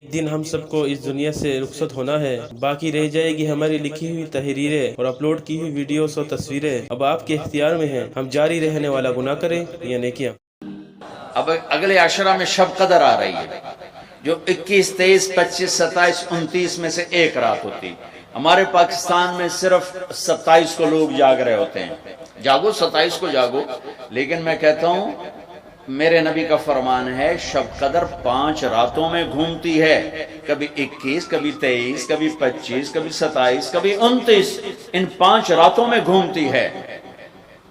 ایک دن ہم سب کو اس دنیا سے رخصت ہونا ہے، باقی رہ جائے گی ہماری لکھی ہوئی تحریریں اور اپلوڈ کی ہوئی ویڈیوز اور تصویریں۔ اب آپ کے اختیار میں ہیں، ہم جاری رہنے والا گناہ کریں یا نیکیاں۔ اب اگلے عشرہ میں شب قدر آ رہی ہے، جو 21، 23، 25، 27، 29 میں سے ایک رات ہوتی۔ ہمارے پاکستان میں صرف 27 کو لوگ جاگ رہے ہوتے ہیں۔ جاگو 27 کو جاگو، لیکن میں کہتا ہوں میرے نبی کا فرمان ہے شب قدر 5 راتوں میں گھومتی ہے، کبھی 21، کبھی 23، کبھی 25، کبھی 27، کبھی 29، ان 5 راتوں میں گھومتی ہے۔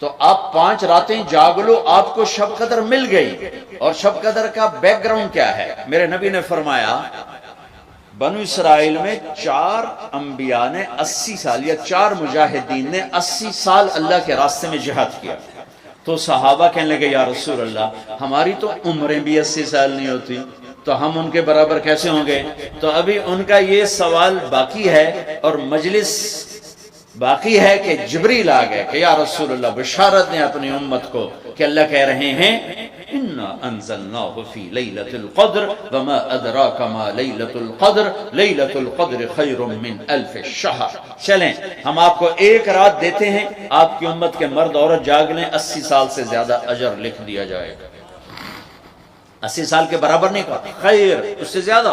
تو آپ 5 راتیں جاگ لو، آپ کو شب قدر مل گئی۔ اور شب قدر کا بیک گراؤنڈ کیا ہے؟ میرے نبی نے فرمایا بنو اسرائیل میں 4 انبیاء نے 80 سال یا 4 مجاہدین نے 80 سال اللہ کے راستے میں جہاد کیا۔ تو صحابہ کہنے لگے یا رسول اللہ ہماری تو عمریں بھی 80 سال نہیں ہوتی، تو ہم ان کے برابر کیسے ہوں گے؟ تو ابھی ان کا یہ سوال باقی ہے اور مجلس باقی ہے کہ جبریل آ گئے کہ یا رسول اللہ بشارت دیں اپنی امت کو کہ اللہ کہہ رہے ہیں اِنَّا أَنزَلْنَاهُ فِي لَيْلَةِ الْقَدْرِ وَمَا أَدْرَاكَ مَا لَيْلَةُ الْقَدْرِ لَيْلَةُ الْقَدْرِ خَيْرٌ مِّنْ أَلْفِ الشَّهْرِ۔ چلیں ہم آپ کو ایک رات دیتے ہیں، آپ کی امت کے مرد عورت جاگ لیں، 80 سال سے زیادہ اجر لکھ دیا جائے گا۔ 80 سال کے برابر نہیں کہا، خیر اس سے زیادہ۔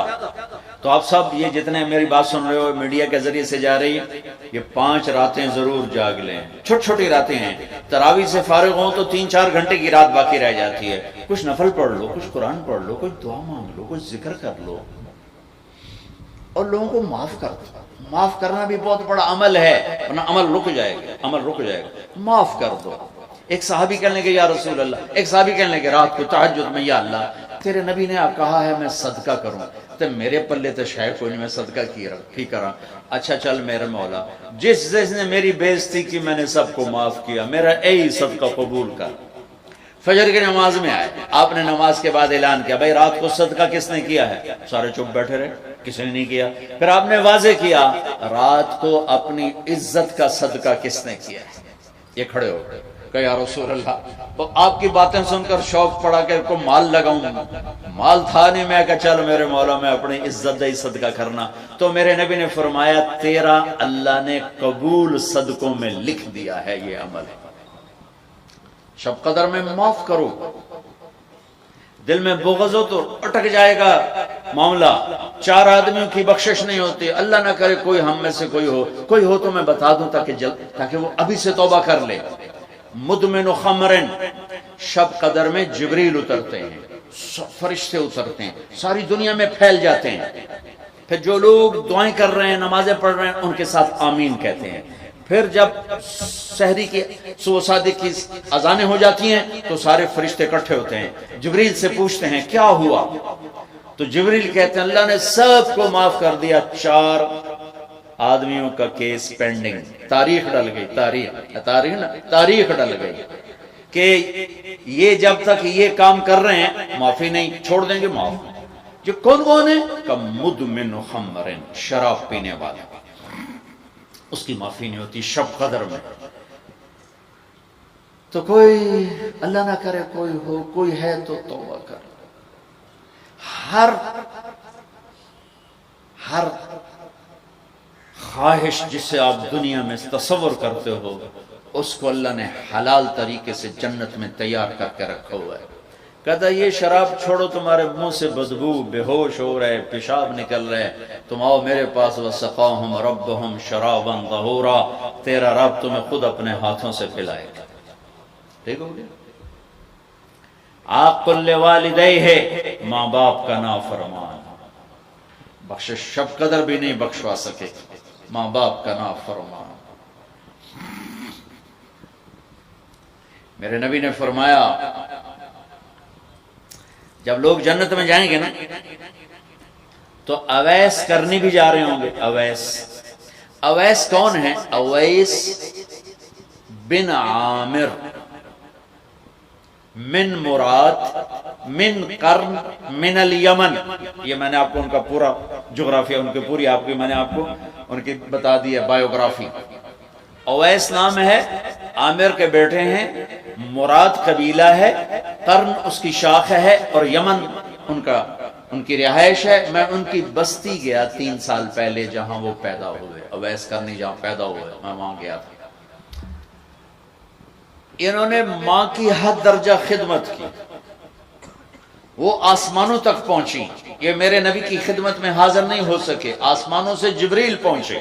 تو آپ سب یہ جتنے میری بات سن رہے ہو میڈیا کے ذریعے سے جا رہی ہے، یہ 5 راتیں ضرور جاگ لیں۔ چھوٹی چھوٹی راتیں ہیں، تراویح سے فارغ ہوں تو 3-4 گھنٹے کی رات باقی رہ جاتی ہے، کچھ نفل پڑھ لو، کچھ قرآن پڑھ لو، کچھ دعا مانگ لو، کچھ ذکر کر لو، اور لوگوں کو معاف کر دو۔ معاف کرنا بھی بہت بڑا عمل ہے، ورنہ عمل رک جائے گا، عمل رک جائے گا۔ معاف کر دو۔ ایک صحابی کہنے لگے یا رسول اللہ، ایک صحابی کہنے لگے رات کو تہجد میں یا اللہ تیرے نبی نے آپ کہا ہے میں صدقہ کروں، تو میرے پلے تو شاید کوئی نہیں، میں صدقہ کی کرا۔ اچھا چل میرے مولا، جس نے میری بے عزتی کی میں نے سب کو معاف کیا، میرا اے صدقہ قبول کر۔ فجر کی نماز میں آئے، آپ نے نماز کے بعد اعلان کیا بھائی رات کو صدقہ کس نے کیا ہے؟ سارے چپ بیٹھے رہے، کسی نے نہیں کیا۔ پھر آپ نے واضح کیا رات کو اپنی عزت کا صدقہ کس نے کیا ہے؟ یہ کھڑے ہو گئے کہ یا رسول اللہ، تو آپ کی باتیں سن کر شوق پڑا کہ کو مال لگاؤں، مال تھا نہیں، میں کہا چل میرے مولا میں اپنی عزت دے صدقہ کرنا۔ تو میرے نبی نے فرمایا تیرا اللہ نے قبول صدقوں میں لکھ دیا ہے یہ عمل۔ شب قدر میں معاف کرو، دل میں بغض ہو تو اٹک جائے گا معاملہ۔ 4 آدمیوں کی بخشش نہیں ہوتی، اللہ نہ کرے کوئی ہم میں سے کوئی ہو تو میں بتا دوں تاکہ وہ ابھی سے توبہ کر لے۔ مدمن خمرن، شب قدر میں جبریل اترتے ہیں، فرشتے اترتے ہیں، ساری دنیا میں پھیل جاتے ہیں۔ پھر جو لوگ دعائیں کر رہے ہیں، نمازیں پڑھ رہے ہیں، ان کے ساتھ آمین کہتے ہیں۔ پھر جب سحری کی صبح صادق کی اذانیں ہو جاتی ہیں تو سارے فرشتے اکٹھے ہوتے ہیں، جبریل سے پوچھتے ہیں کیا ہوا؟ تو جبریل کہتے ہیں اللہ نے سب کو معاف کر دیا، 4 آدمیوں کا کیس پینڈنگ۔ تاریخ ڈل گئی، تاریخ ڈل گئی کہ یہ جب تک یہ کام کر رہے ہیں معافی نہیں، چھوڑ دیں گے معاف۔ جو کون ہے کہ مدمن خمرن، شراب پینے والا، اس کی معافی نہیں ہوتی شب قدر میں۔ تو کوئی اللہ نہ کرے کوئی ہے تو توبہ کر۔ ہر خواہش جسے آپ دنیا میں تصور کرتے ہو اس کو اللہ نے حلال طریقے سے جنت میں تیار کر کے رکھا ہوا ہے۔ کہتا یہ شراب چھوڑو، تمہارے منہ سے بدبو، بے ہوش ہو رہے، پیشاب نکل رہے، تم آؤ میرے پاس، وَسَقَاهُمْ رَبُّهُمْ شَرَابًا طَهُورًا، تیرا رب تمہیں خود اپنے ہاتھوں سے پلائے گا۔ ٹھیک ہو گیا؟ عَاقٌ لِوَالِدَيْهِ، ماں باپ کا نافرمان، بخشش شب قدر بھی نہیں بخشوا سکے، ماں باپ کا نافرمان۔ میرے نبی نے فرمایا جب لوگ جنت میں جائیں گے نا تو اویس کرنی بھی جا رہے ہوں گے۔ اویس کون ہے؟ اویس بن عامر من مراد من قرن من الیمن، یہ میں نے آپ کو ان کا پورا جغرافیہ، ان کی پوری آپ کی میں نے آپ کو ان کی بتا دی ہے بایوگرافی۔ اویس نام ہے، عامر کے بیٹے ہیں، مراد قبیلہ ہے، قرن اس کی شاخ ہے، اور یمن ان کا ان کی رہائش ہے. میں ان کی بستی گیا 3 سال پہلے جہاں وہ پیدا ہوئے, اویس کرنی جہاں پیدا ہوئے, میں وہاں گیا تھا. انہوں نے ماں کی حد درجہ خدمت کی, وہ آسمانوں تک پہنچی. یہ میرے نبی کی خدمت میں حاضر نہیں ہو سکے, آسمانوں سے جبریل پہنچے.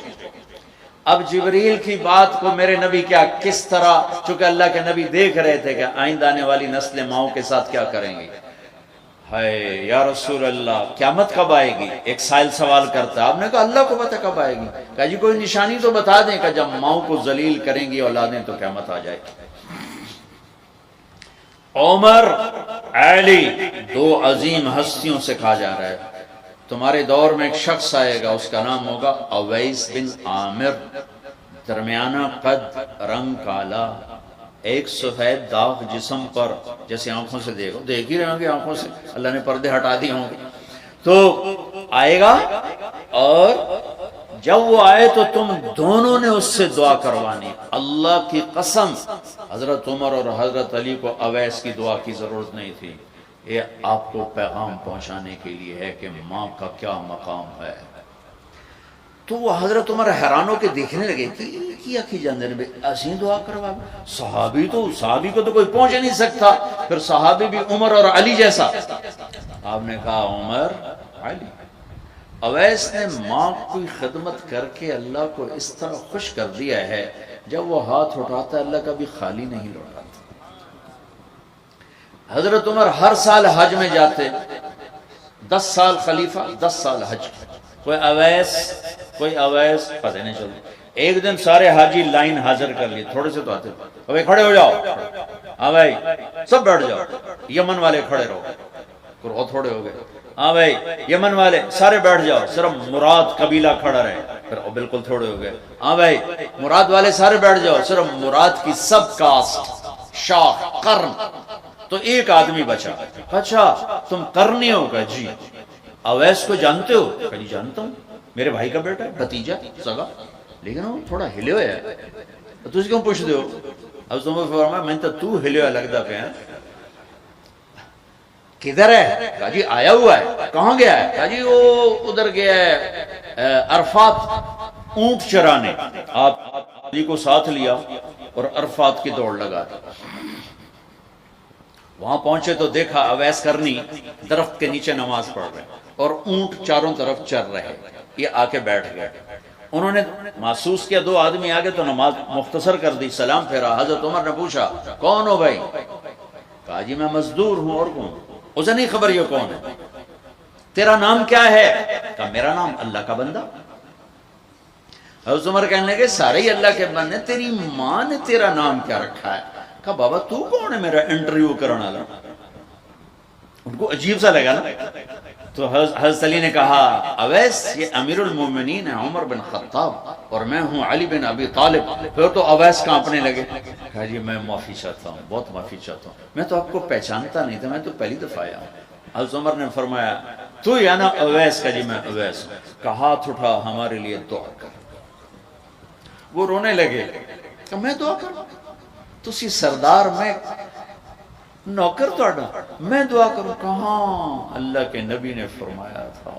اب جبریل کی بات کو میرے نبی کیا کس طرح, چونکہ اللہ کے نبی دیکھ رہے تھے کہ آئندہ آنے والی نسلیں ماؤں کے ساتھ کیا کریں گی. ہے یا رسول اللہ قیامت کب آئے گی؟ ایک سائل سوال کرتا. آپ نے کہا اللہ کو پتہ کب آئے گی. کہا جی کوئی نشانی تو بتا دیں کہ جب ماؤں کو ذلیل کریں گی اولادیں تو قیامت آ جائے گی. عمر علی 2 عظیم ہستیوں سے کہا جا رہا ہے تمہارے دور میں ایک شخص آئے گا, اس کا نام ہوگا اویس بن عامر, درمیانہ قد, رنگ کالا, ایک سفید داغ جسم پر, جیسے آنکھوں سے دیکھ ہی رہے ہوں گے, آنکھوں سے اللہ نے پردے ہٹا دیے ہوں گے. تو آئے گا اور جب وہ آئے تو تم دونوں نے اس سے دعا کروانی. اللہ کی قسم حضرت عمر اور حضرت علی کو اویس کی دعا کی ضرورت نہیں تھی. یہ آپ کو پیغام پہنچانے کے لیے ہے کہ ماں کا کیا مقام ہے. تو وہ حضرت عمر حیران ہو کے دیکھنے لگے کہ کیا کی جاندے نے ایسی دعا کروا. صحابی کو تو کوئی پہنچ نہیں سکتا, پھر صحابی بھی عمر اور علی جیسا. آپ نے کہا عمر علی. اویس نے ماں کی خدمت کر کے اللہ کو اس طرح خوش کر دیا ہے, جب وہ ہاتھ اٹھاتا ہے اللہ کبھی خالی نہیں لوٹاتا. حضرت عمر ہر سال حج میں جاتے, 10 سال خلیفہ 10 سال حج. کوئی اویس پتہ نہیں چلتا. ایک دن سارے حاجی لائن حاضر کر لی, تھوڑے سے تو آتے, بھائی کھڑے ہو جاؤ, ہاں بھائی سب بیٹھ جاؤ. یمن والے کھڑے رہو, بہت تھوڑے ہو گئے. ہاں بھائی یمن والے سارے بیٹھ جاؤ, صرف مراد قبیلہ کھڑا رہے, پھر بالکل تھوڑے ہو گئے. ہاں بھائی مراد والے سارے بیٹھ جاؤ, صرف مراد کی سب کاسٹ, شاخ, قرن, تو ایک آدمی بچا. اچھا تم قرنی ہو؟ کہ جی. اویس کو جانتے ہو؟ کہ جی جانتا ہوں, میرے بھائی کا بیٹا ہے, بھتیجا سگا, لیکن وہ تھوڑا ہلے ہوئے ہے, تو کیوں پوچھتے ہو؟ اب تم فرمایا میں تو ہلے ہوا لگتا پہ. کدھر ہے؟ کہا جی آیا ہوا ہے. کہاں گیا ہے؟ کہا جی وہ ادھر گیا ہے عرفات اونٹ چرانے. آپ علی کو ساتھ لیا اور عرفات کی دوڑ لگا. وہاں پہنچے تو دیکھا اویس کرنی درخت کے نیچے نماز پڑھ رہے اور اونٹ چاروں طرف چر رہے. یہ آ کے بیٹھ گئے. انہوں نے محسوس کیا 2 آدمی آگے تو نماز مختصر کر دی, سلام پھیرا. حضرت عمر نے پوچھا کون ہو بھائی؟ کہا جی میں مزدور ہوں. اور کون؟ اسے نہیں خبر یہ کون ہے. تیرا نام کیا ہے؟ کہا میرا نام اللہ کا بندہ. حضرت عمر کہنے لگے سارے ہی اللہ کے بندے, تیری ماں نے تیرا نام کیا رکھا ہے؟ کہا بابا تو کون ہے میرا انٹرویو کرنے والا؟ ان کو عجیب سا لگا نا. تو حضرت علی نے کہا اویس یہ امیر المومنین ہے عمر بن خطاب اور میں ہوں علی بن ابی طالب. پھر تو اویس کانپنے لگے. کہا جی میں معافی چاہتا ہوں, بہت معافی چاہتا ہوں, میں تو آپ کو پہچانتا نہیں تھا, میں تو پہلی دفعہ آیا ہوں. حضرت عمر نے فرمایا تو یا نا اویس؟ کا جی میں اویس. کہا ہاتھ اٹھا ہمارے لیے دعا کر. وہ رونے لگے کہ میں دعا کروں؟ تسی سردار, میں نوکر توڑا, میں دعا کروں؟ کہاں اللہ کے نبی نے فرمایا تھا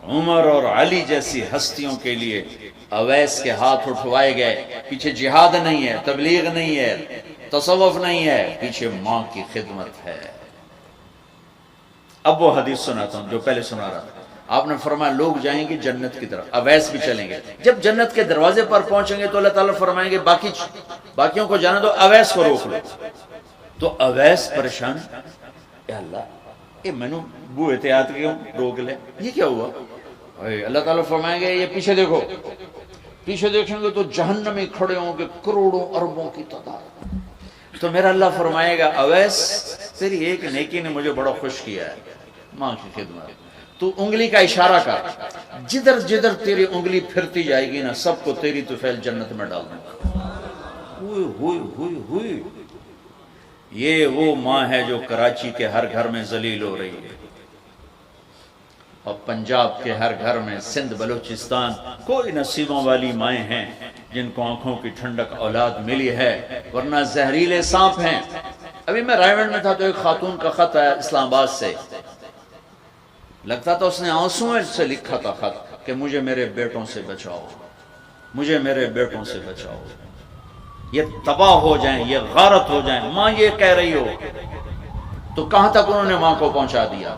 عمر اور علی جیسی ہستیوں کے لیے اویس کے ہاتھ اٹھوائے گئے. پیچھے جہاد نہیں ہے, تبلیغ نہیں ہے, تصوف نہیں ہے, پیچھے ماں کی خدمت ہے. اب وہ حدیث سناتا ہوں جو پہلے سنا رہا تھا. آپ نے فرمایا لوگ جائیں گے جنت کی طرف, اویس بھی چلیں گے. جب جنت کے دروازے پر پہنچیں گے تو اللہ تعالیٰ فرمائیں گے باقیوں کو جانے دو, اویس کو روک لو. تو اویس پریشان, اے اللہ یہ میں نے بو احتیاط کیوں روک لے, یہ کیا ہوا؟ اللہ تعالیٰ فرمائیں گے یہ پیچھے دیکھو. پیچھے دیکھیں گے تو جہنم میں کھڑے ہوں گے کروڑوں اربوں کی تعداد. تو میرا اللہ فرمائے گا اویس تیری ایک نیکی نے مجھے بڑا خوش کیا ہے, ماں کی خدمت. تو انگلی کا اشارہ کر, جدھر جدھر تیری انگلی پھرتی جائے گی نا سب کو تیری طفیل جنت میں ڈال دوں. ہوئی یہ وہ ماں ہے جو کراچی کے ہر گھر میں ذلیل ہو رہی ہے, اور پنجاب کے ہر گھر میں, سندھ بلوچستان کوئی نصیبوں والی مائیں ہیں جن کو آنکھوں کی ٹھنڈک اولاد ملی ہے, ورنہ زہریلے سانپ ہیں. ابھی میں رائے گنج میں تھا تو ایک خاتون کا خط آیا اسلام آباد سے, لگتا تھا اس نے آنسوؤں سے لکھا تھا خط کہ مجھے میرے بیٹوں سے بچاؤ، مجھے میرے بیٹوں سے بچاؤ، یہ تباہ ہو جائیں، یہ غارت ہو جائیں۔ ماں یہ کہہ رہی ہو تو کہاں تک انہوں نے ماں کو پہنچا دیا؟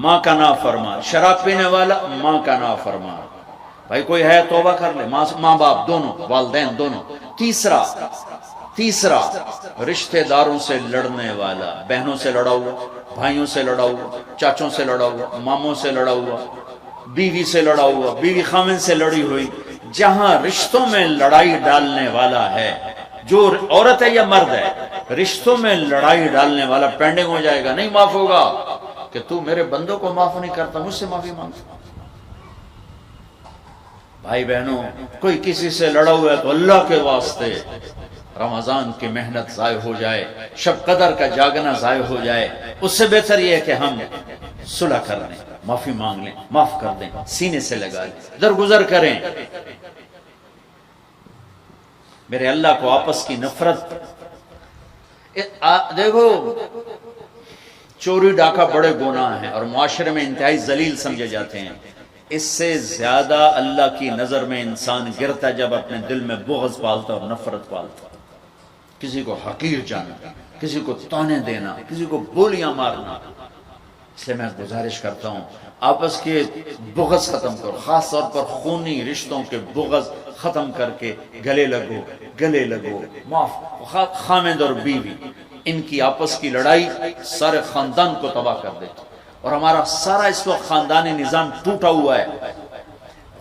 ماں کا نافرمان، شراب پینے والا ماں کا نافرمان۔ بھائی کوئی ہے توبہ کر لے، ماں باپ دونوں، والدین دونوں۔ تیسرا رشتہ داروں سے لڑنے والا، بہنوں سے لڑا ہوا، بھائیوں سے لڑا ہوا، چاچوں سے لڑا ہوا، ماموں سے لڑا ہوا، بیوی سے لڑا ہوا، بیوی خامن سے لڑی ہوئی۔ جہاں رشتوں میں لڑائی ڈالنے والا ہے، جو عورت ہے یا مرد ہے، رشتوں میں لڑائی ڈالنے والا پینڈنگ ہو جائے گا، نہیں معاف ہوگا کہ تو میرے بندوں کو معاف نہیں کرتا، مجھ سے معافی مانگ۔ بھائی بہنوں، کوئی کسی سے لڑا ہوا ہے تو اللہ کے واسطے رمضان کی محنت ضائع ہو جائے، شب قدر کا جاگنا ضائع ہو جائے، اس سے بہتر یہ ہے کہ ہم صلح کر لیں، معافی مانگ لیں، معاف کر دیں، سینے سے لگا لیں، درگزر کریں۔ میرے اللہ کو آپس کی نفرت، دیکھو چوری ڈاکہ بڑے گناہ ہیں اور معاشرے میں انتہائی ذلیل سمجھے جاتے ہیں۔ اس سے زیادہ اللہ کی نظر میں انسان گرتا ہے جب اپنے دل میں بغض پالتا اور نفرت پالتا، کسی کو حقیر جاننا، کسی کو طعنے دینا، کسی کو گولیاں مارنا۔ اس لیے میں گزارش کرتا ہوں آپس کے بغض ختم کرو، خاص طور پر خونی رشتوں کے بغض ختم کر کے گلے لگو، معاف۔ خامد اور بیوی، ان کی آپس کی لڑائی سارے خاندان کو تباہ کر دیتی، اور ہمارا سارا اس وقت خاندانی نظام ٹوٹا ہوا ہے،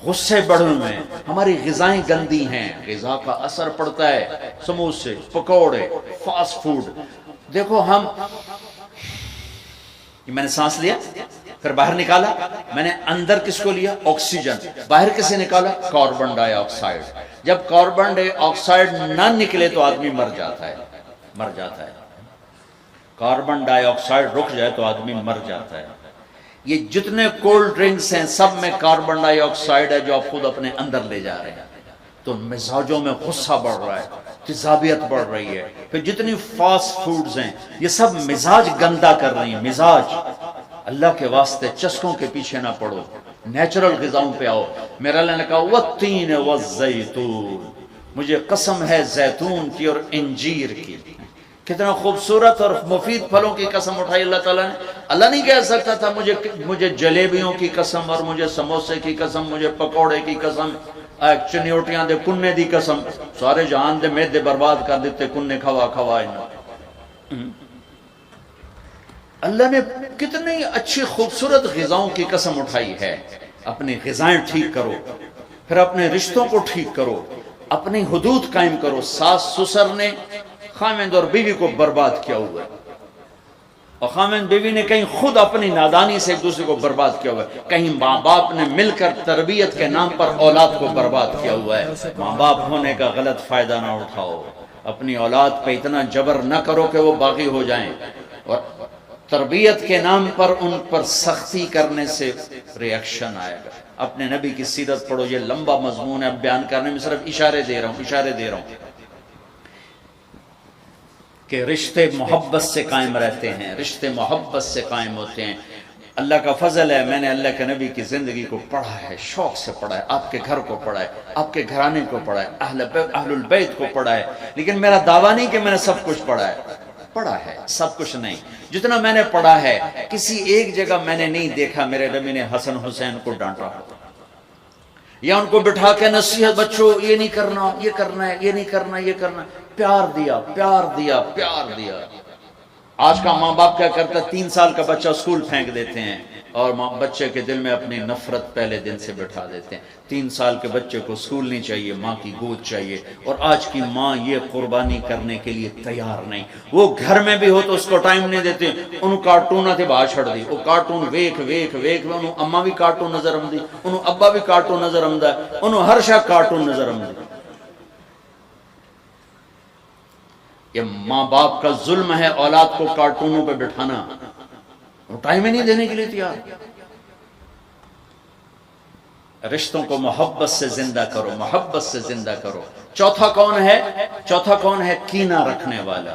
غصے بڑھے ہوئے ہیں، ہماری غذائیں گندی ہیں، غذا کا اثر پڑتا ہے، سموسے، پکوڑے، فاسٹ فوڈ۔ دیکھو ہم، میں نے سانس لیا پھر باہر نکالا، میں نے اندر کس کو لیا؟ آکسیجن، باہر کسے نکالا؟ کاربن ڈائی آکسائڈ۔ جب کاربن ڈائی آکسائڈ نہ نکلے تو آدمی مر جاتا ہے، کاربن ڈائی آکسائڈ رک جائے تو آدمی مر جاتا ہے۔ یہ جتنے کولڈ ڈرنکس ہیں سب میں کاربن ڈائی آکسائڈ ہے جو آپ خود اپنے اندر لے جا رہے ہیں، تو مزاجوں میں غصہ بڑھ رہا ہے، تیزابیت بڑھ رہی ہے۔ پھر جتنی فاسٹ فوڈز ہیں یہ سب مزاج گندا کر رہی ہیں، مزاج۔ اللہ کے واسطے چسکوں کے پیچھے نہ پڑو، نیچرل غذاؤں پہ آؤ۔ میرا اللہ نے کہا والتین والزیتون، مجھے قسم ہے زیتون کی اور انجیر کی۔ کتنا خوبصورت اور مفید پھلوں کی قسم اٹھائی اللہ تعالیٰ نے۔ اللہ نہیں کہہ سکتا تھا مجھے جلیبیوں کی قسم اور مجھے سموسے کی قسم، مجھے پکوڑے کی قسم، چنیوٹیاں دے کنے دی قسم، سارے جہان دے میدے برباد کر دیتے کنے کھوا۔ اللہ نے کتنی اچھی خوبصورت غذاؤں کی قسم اٹھائی ہے۔ اپنی غذائیں ٹھیک کرو، پھر اپنے رشتوں کو ٹھیک کرو، اپنی حدود قائم کرو۔ ساس سسر نے خامند اور بیوی کو برباد کیا ہوا ہے، اور خامند بیوی نے کہیں خود اپنی نادانی سے ایک دوسرے کو برباد کیا ہوا ہے، کہیں ماں باپ نے مل کر تربیت کے نام پر اولاد کو برباد کیا ہوا ہے۔ ماں باپ ہونے کا غلط فائدہ نہ اٹھاؤ، اپنی اولاد پہ اتنا جبر نہ کرو کہ وہ باغی ہو جائیں، اور تربیت کے نام پر ان پر سختی کرنے سے ریاکشن آئے گا۔ اپنے نبی کی سیرت پڑھو، یہ لمبا مضمون ہے، اب بیان کرنے میں صرف اشارے دے رہا ہوں کہ رشتے محبت سے قائم رہتے ہیں، رشتے محبت سے قائم ہوتے ہیں۔ اللہ کا فضل ہے، میں نے اللہ کے نبی کی زندگی کو پڑھا ہے، شوق سے پڑھا ہے، آپ کے گھر کو پڑھا ہے، آپ کے گھرانے کو پڑھا ہے، اہل البیت کو پڑھا ہے، لیکن میرا دعویٰ نہیں کہ میں نے سب کچھ پڑھا ہے، سب کچھ نہیں۔ جتنا میں نے پڑھا ہے کسی ایک جگہ میں نے نہیں دیکھا میرے نبی نے حسن حسین کو ڈانٹا ہو، یا ان کو بٹھا کے نصیحت، بچوں یہ نہیں کرنا، یہ کرنا ہے، یہ نہیں کرنا، یہ کرنا۔ پیار دیا۔ آج کا ماں باپ کیا کرتا ہے؟ 3 سال کا بچہ اسکول پھینک دیتے ہیں اور بچے کے دل میں اپنی نفرت پہلے دن سے بٹھا دیتے ہیں۔ 3 سال کے بچے کو اسکول نہیں چاہیے، ماں کی گود چاہیے، اور آج کی ماں یہ قربانی کرنے کے لیے تیار نہیں۔ وہ گھر میں بھی ہو تو اس کو ٹائم نہیں دیتے، انہوں کارٹون تھے باہر چھڑ دی، وہ کارٹون ویکھ انہوں اماں بھی کارٹون نظر آمدی، انہوں ابا بھی کارٹون نظر آمدہ، انہوں ہر شاہ کارٹون نظر آمدی۔ یہ ماں باپ کا ظلم ہے اولاد کو کارٹونوں پہ بٹھانا، وہ ٹائم ہی نہیں دینے کے لیے تیار۔ رشتوں کو محبت سے زندہ کرو، چوتھا کون ہے؟ کینہ رکھنے والا،